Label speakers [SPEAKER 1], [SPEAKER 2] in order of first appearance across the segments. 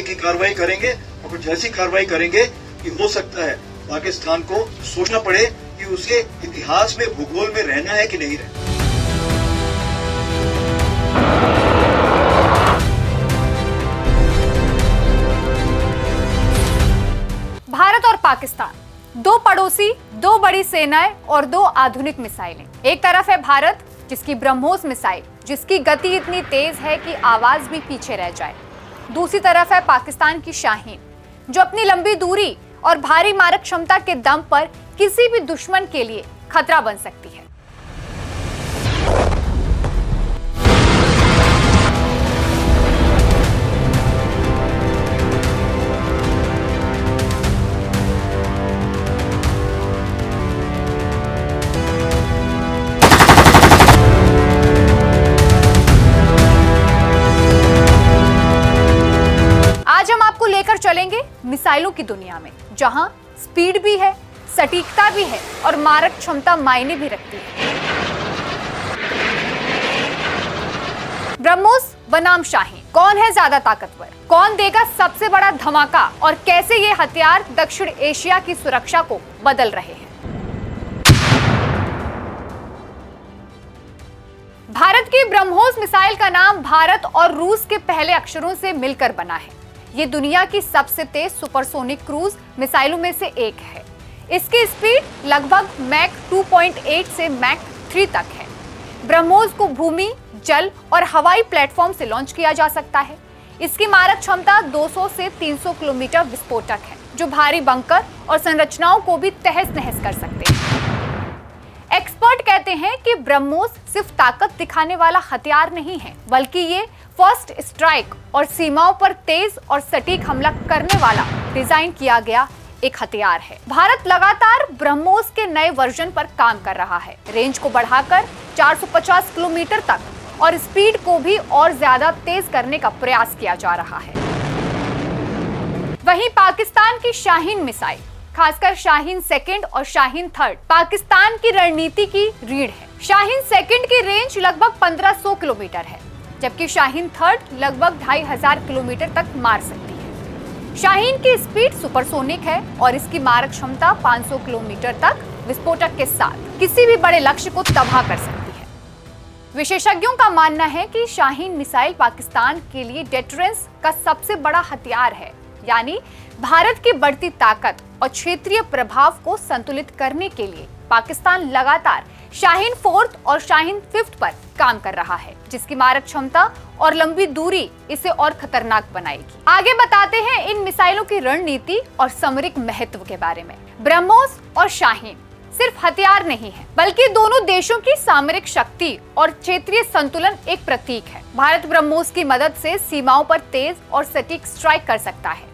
[SPEAKER 1] आगे की कार्रवाई करेंगे और कुछ ऐसी कार्रवाई करेंगे कि हो सकता है पाकिस्तान को सोचना पड़े कि उसे इतिहास में, भूगोल में रहना है कि नहीं रहना।
[SPEAKER 2] भारत और पाकिस्तान, दो पड़ोसी, दो बड़ी सेनाएं और दो आधुनिक मिसाइलें। एक तरफ है भारत, जिसकी ब्रह्मोस मिसाइल, जिसकी गति इतनी तेज है कि आवाज भी पीछे रह जाए। दूसरी तरफ है पाकिस्तान की शाहीन, जो अपनी लंबी दूरी और भारी मारक क्षमता के दम पर किसी भी दुश्मन के लिए खतरा बन सकती है। आज हम आपको लेकर चलेंगे मिसाइलों की दुनिया में, जहां स्पीड भी है, सटीकता भी है और मारक क्षमता मायने भी रखती है। ब्रह्मोस बनाम शाहीन, कौन है ज्यादा ताकतवर, कौन देगा सबसे बड़ा धमाका और कैसे ये हथियार दक्षिण एशिया की सुरक्षा को बदल रहे हैं। भारत की ब्रह्मोस मिसाइल का नाम भारत और रूस के पहले अक्षरों से मिलकर बना है। ये दुनिया की सबसे तेज सुपरसोनिक क्रूज मिसाइलों में से एक है। इसकी स्पीड लगभग मैक 2.8 से मैक 3 तक है। ब्रह्मोस को भूमि, जल और हवाई प्लेटफॉर्म से लॉन्च किया जा सकता है। इसकी मारक क्षमता 200 से 300 किलोमीटर विस्फोटक है, जो भारी बंकर और संरचनाओं को भी तहस नहस कर सकते हैं। एक्सपर्ट कहते हैं कि ब्रह्मोस सिर्फ ताकत दिखाने वाला हथियार नहीं है, बल्कि ये फर्स्ट स्ट्राइक और सीमाओं पर तेज और सटीक हमला करने वाला डिजाइन किया गया एक हथियार है। भारत लगातार ब्रह्मोस के नए वर्जन पर काम कर रहा है, रेंज को बढ़ाकर 450 किलोमीटर तक और स्पीड को भी और ज्यादा तेज करने का प्रयास किया जा रहा है। वहीं पाकिस्तान की शाहीन मिसाइल, खासकर शाहीन सेकंड और शाहीन थर्ड, पाकिस्तान की रणनीति की रीढ़ है। शाहीन सेकंड की रेंज लगभग 1500 किलोमीटर है, जबकि शाहीन थर्ड लगभग 2500 किलोमीटर तक मार सकती है। शाहीन की स्पीड सुपरसोनिक है और इसकी मारक क्षमता 500 किलोमीटर तक विस्फोटक के साथ किसी भी बड़े लक्ष्य को तबाह कर सकती है। विशेषज्ञों का मानना है कि शाहीन मिसाइल पाकिस्तान के लिए डेटरेंस का सबसे बड़ा हथियार है, यानी भारत की बढ़ती ताकत और क्षेत्रीय प्रभाव को संतुलित करने के लिए पाकिस्तान लगातार शाहीन फोर्थ और शाहीन फिफ्थ पर काम कर रहा है, जिसकी मारक क्षमता और लंबी दूरी इसे और खतरनाक बनाएगी। आगे बताते हैं इन मिसाइलों की रणनीति और सामरिक महत्व के बारे में। ब्रह्मोस और शाहीन सिर्फ हथियार नहीं है, बल्कि दोनों देशों की सामरिक शक्ति और क्षेत्रीय संतुलन एक प्रतीक है। भारत ब्रह्मोस की मदद से सीमाओं पर तेज और सटीक स्ट्राइक कर सकता है।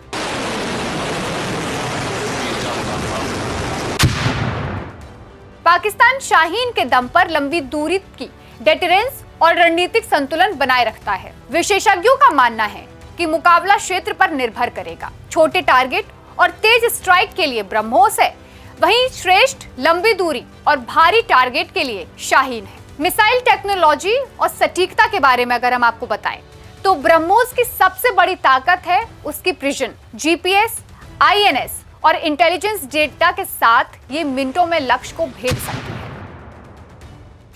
[SPEAKER 2] पाकिस्तान शाहीन के दम पर लंबी दूरी की डेटरेंस और रणनीतिक संतुलन बनाए रखता है। विशेषज्ञों का मानना है कि मुकाबला क्षेत्र पर निर्भर करेगा। छोटे टारगेट और तेज स्ट्राइक के लिए ब्रह्मोस है, वहीं श्रेष्ठ लंबी दूरी और भारी टारगेट के लिए शाहीन है। मिसाइल टेक्नोलॉजी और सटीकता के बारे में अगर हम आपको बताएं, तो ब्रह्मोस की सबसे बड़ी ताकत है उसकी प्रिजन। जीपीएस, आईएनएस और इंटेलिजेंस डेटा के साथ ये मिनटों में लक्ष्य को भेद सकती है।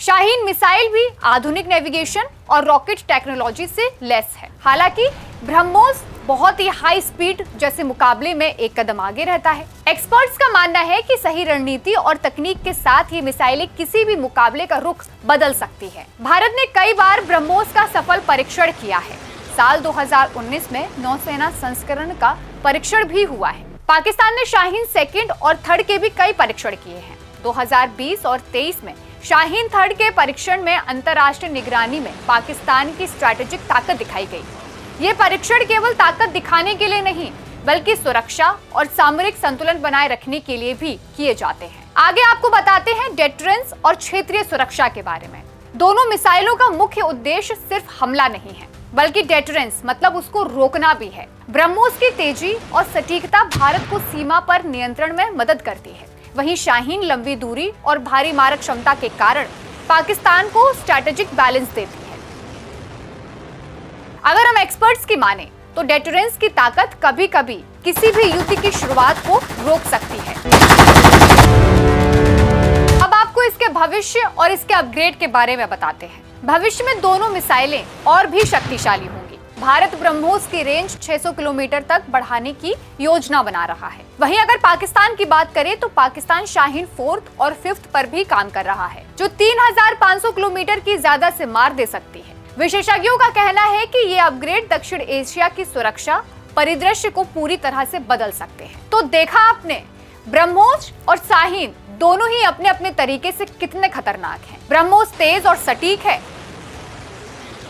[SPEAKER 2] शाहीन मिसाइल भी आधुनिक नेविगेशन और रॉकेट टेक्नोलॉजी से लैस है। हालांकि ब्रह्मोस बहुत ही हाई स्पीड जैसे मुकाबले में एक कदम आगे रहता है। एक्सपर्ट्स का मानना है कि सही रणनीति और तकनीक के साथ ये मिसाइलें किसी भी मुकाबले का रुख बदल सकती है। भारत ने कई बार ब्रह्मोस का सफल परीक्षण किया है। साल 2019 में नौसेना संस्करण का परीक्षण भी हुआ है। पाकिस्तान ने शाहीन सेकंड और थर्ड के भी कई परीक्षण किए हैं। 2020 और 23 में शाहीन थर्ड के परीक्षण में अंतर्राष्ट्रीय निगरानी में पाकिस्तान की स्ट्रैटेजिक ताकत दिखाई गई। ये परीक्षण केवल ताकत दिखाने के लिए नहीं, बल्कि सुरक्षा और सामरिक संतुलन बनाए रखने के लिए भी किए जाते हैं। आगे आपको बताते हैं डेटरेंस और क्षेत्रीय सुरक्षा के बारे में। दोनों मिसाइलों का मुख्य उद्देश्य सिर्फ हमला नहीं है, बल्कि डेटरेंस मतलब उसको रोकना भी है। ब्रह्मोस की तेजी और सटीकता भारत को सीमा पर नियंत्रण में मदद करती है। वहीं शाहीन लंबी दूरी और भारी मारक क्षमता के कारण पाकिस्तान को स्ट्रैटेजिक बैलेंस देती है। अगर हम एक्सपर्ट्स की माने तो डेटरेंस की ताकत कभी कभी किसी भी युद्ध की शुरुआत को रोक सकती है। अब आपको इसके भविष्य और इसके अपग्रेड के बारे में बताते हैं। भविष्य में दोनों मिसाइलें और भी शक्तिशाली होंगी। भारत ब्रह्मोस की रेंज 600 किलोमीटर तक बढ़ाने की योजना बना रहा है। वहीं अगर पाकिस्तान की बात करें तो पाकिस्तान शाहीन 4th और 5th पर भी काम कर रहा है, जो 3500 किलोमीटर की ज्यादा से मार दे सकती है। विशेषज्ञों का कहना है कि ये अपग्रेड दक्षिण एशिया की सुरक्षा परिदृश्य को पूरी तरह से बदल सकते हैं। तो देखा आपने, ब्रह्मोस और शाहीन दोनों ही अपने अपने तरीके से कितने खतरनाक हैं। ब्रह्मोस तेज और सटीक है,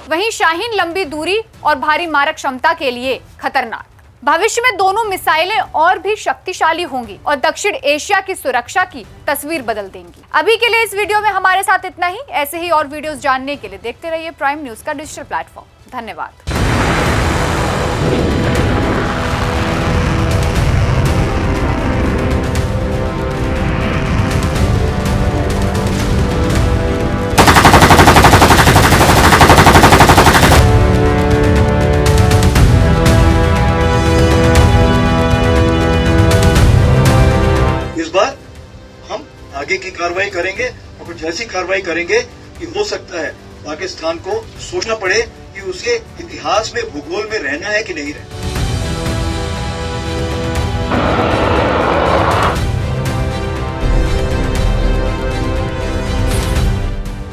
[SPEAKER 2] वहीं शाहीन लंबी दूरी और भारी मारक क्षमता के लिए खतरनाक। भविष्य में दोनों मिसाइलें और भी शक्तिशाली होंगी और दक्षिण एशिया की सुरक्षा की तस्वीर बदल देंगी। अभी के लिए इस वीडियो में हमारे साथ इतना ही। ऐसे ही और वीडियोस जानने के लिए देखते रहिए प्राइम न्यूज का डिजिटल प्लेटफॉर्म। धन्यवाद।
[SPEAKER 1] आगे की कार्रवाई करेंगे और कुछ ऐसी कार्रवाई करेंगे कि हो सकता है पाकिस्तान को सोचना पड़े कि उसे इतिहास में भूगोल में रहना है कि नहीं रहना।